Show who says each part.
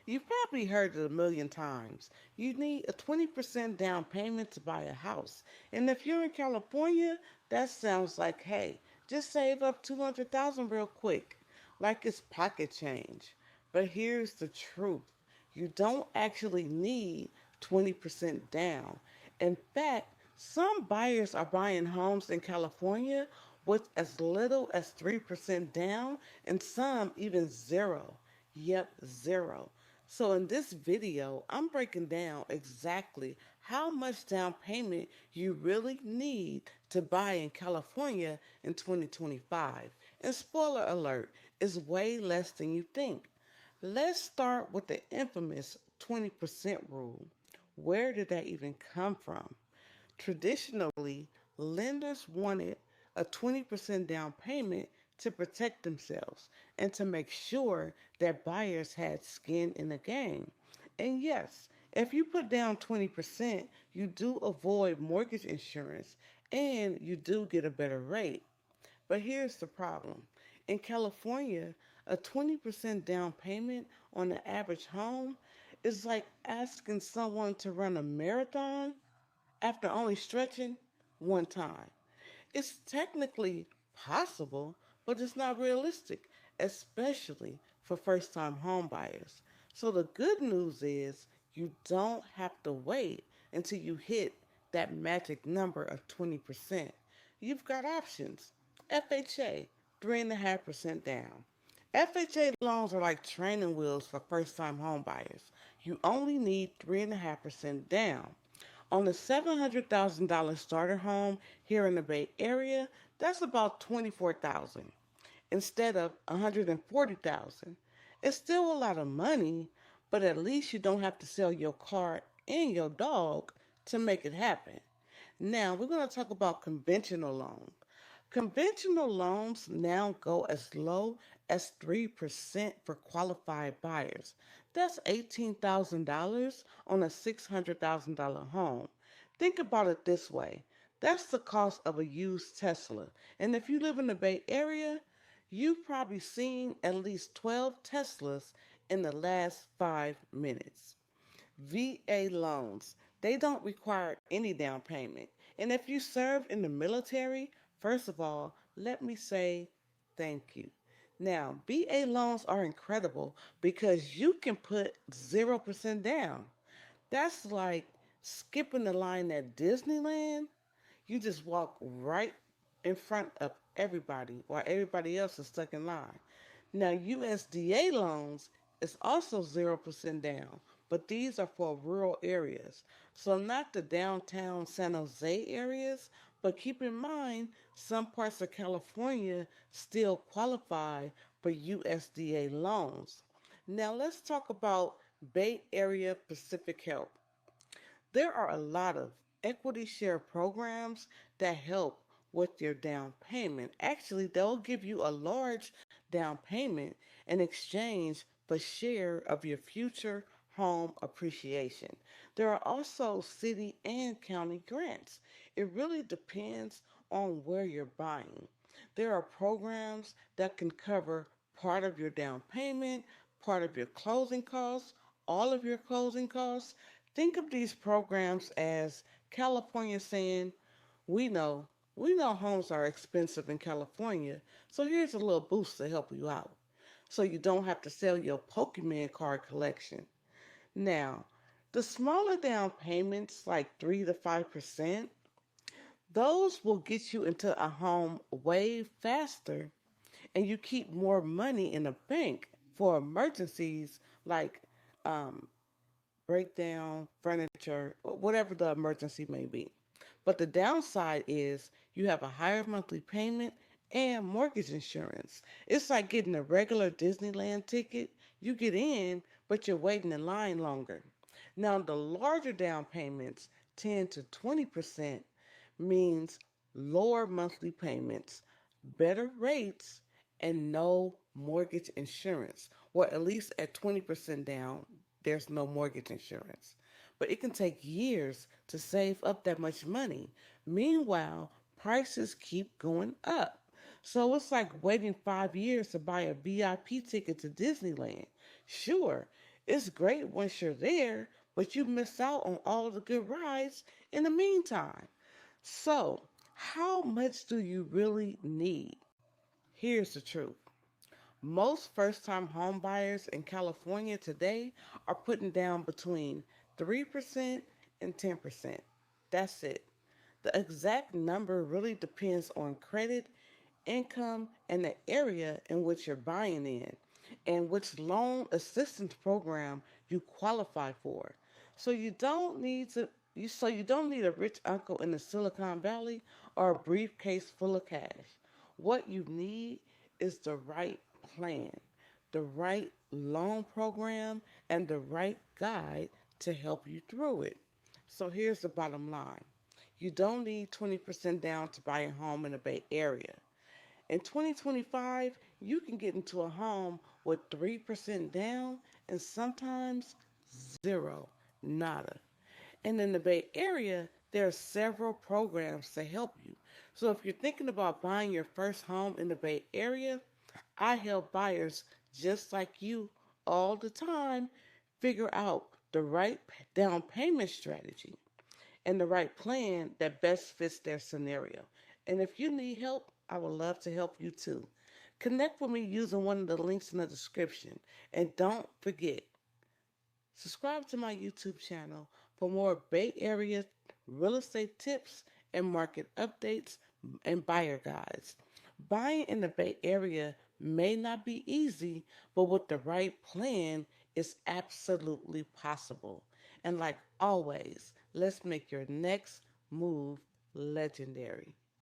Speaker 1: You've probably heard it a million times. You need a 20% down payment to buy a house. And if you're in California, that sounds like, hey, just save up 200,000 real quick, like it's pocket change. But here's the truth. You don't actually need 20% down. In fact, some buyers are buying homes in California with as little as 3% down and some even zero. Yep, zero. So in this video, I'm breaking down exactly how much down payment you really need to buy in California in 2025. And spoiler alert, it's way less than you think. Let's start with the infamous 20% rule. Where did that even come from? Traditionally, lenders wanted a 20% down payment to protect themselves and to make sure that buyers had skin in the game. And yes, if you put down 20%, you do avoid mortgage insurance and you do get a better rate. But here's the problem. In California, a 20% down payment on the average home is like asking someone to run a marathon after only stretching one time. It's technically possible, but it's not realistic, especially for first time home buyers. So the good news is you don't have to wait until you hit that magic number of 20%. You've got options. FHA, 3.5% down. FHA loans are like training wheels for first time home buyers. You only need 3.5% down. On a $700,000 starter home here in the Bay Area, that's about 24,000 instead of 140,000. It's still a lot of money, but at least you don't have to sell your car and your dog to make it happen. Now, we're going to talk about conventional loans. Conventional loans now go as low as 3% for qualified buyers. That's $18,000 on a $600,000 home. Think about it this way. That's the cost of a used Tesla. And if you live in the Bay Area, you've probably seen at least 12 Teslas in the last 5 minutes. VA loans, they don't require any down payment. And if you serve in the military, first of all, let me say thank you. Now, VA loans are incredible because you can put 0% down. That's like skipping the line at Disneyland. You just walk right in front of everybody while everybody else is stuck in line. Now, USDA loans is also 0% down, but these are for rural areas. So, not the downtown San Jose areas, but keep in mind some parts of California still qualify for USDA loans. Now, let's talk about Bay Area Pacific Help. There are a lot of equity share programs that help with your down payment. Actually, they'll give you a large down payment in exchange for share of your future home appreciation. There are also city and county grants. It really depends on where you're buying. There are programs that can cover part of your down payment, part of your closing costs, all of your closing costs. Think of these programs as California saying, we know, we know homes are expensive in California, so here's a little boost to help you out. So you don't have to sell your Pokemon card collection. Now, the smaller down payments, like 3 to 5%, those will get you into a home way faster and you keep more money in the bank for emergencies like um, breakdown, furniture, whatever the emergency may be. But the downside is you have a higher monthly payment and mortgage insurance. It's like getting a regular Disneyland ticket. You get in, but you're waiting in line longer. Now, the larger down payments, 10 to 20%, means lower monthly payments, better rates, and no mortgage insurance. Or at least at 20% down, there's no mortgage insurance. But it can take years to save up that much money. Meanwhile, prices keep going up. So it's like waiting 5 years to buy a VIP ticket to Disneyland. Sure, It's great once you're there, but you miss out on all the good rides in the meantime. So, how much do you really need? Here's the truth. Most first time home buyers in California today are putting down between 3% and 10%. That's it. The exact number really depends on credit, income, and the area in which you're buying in, and which loan assistance program you qualify for. So you don't need to you don't need a rich uncle in the Silicon Valley or a briefcase full of cash. What you need is the right plan, the right loan program, and the right guide to help you through it. So here's the bottom line. You don't need 20% down to buy a home in the Bay Area. In 2025, you can get into a home with 3% down and sometimes zero, nada. And in the Bay Area, there are several programs to help you. So if you're thinking about buying your first home in the Bay Area, I help buyers just like you all the time figure out the right down payment strategy and the right plan that best fits their scenario. And if you need help, I would love to help you too. Connect with me using one of the links in the description. And don't forget, subscribe to my YouTube channel for more Bay Area real estate tips and market updates and buyer guides. Buying in the Bay Area may not be easy, but with the right plan, it's absolutely possible. And like always, let's make your next move legendary.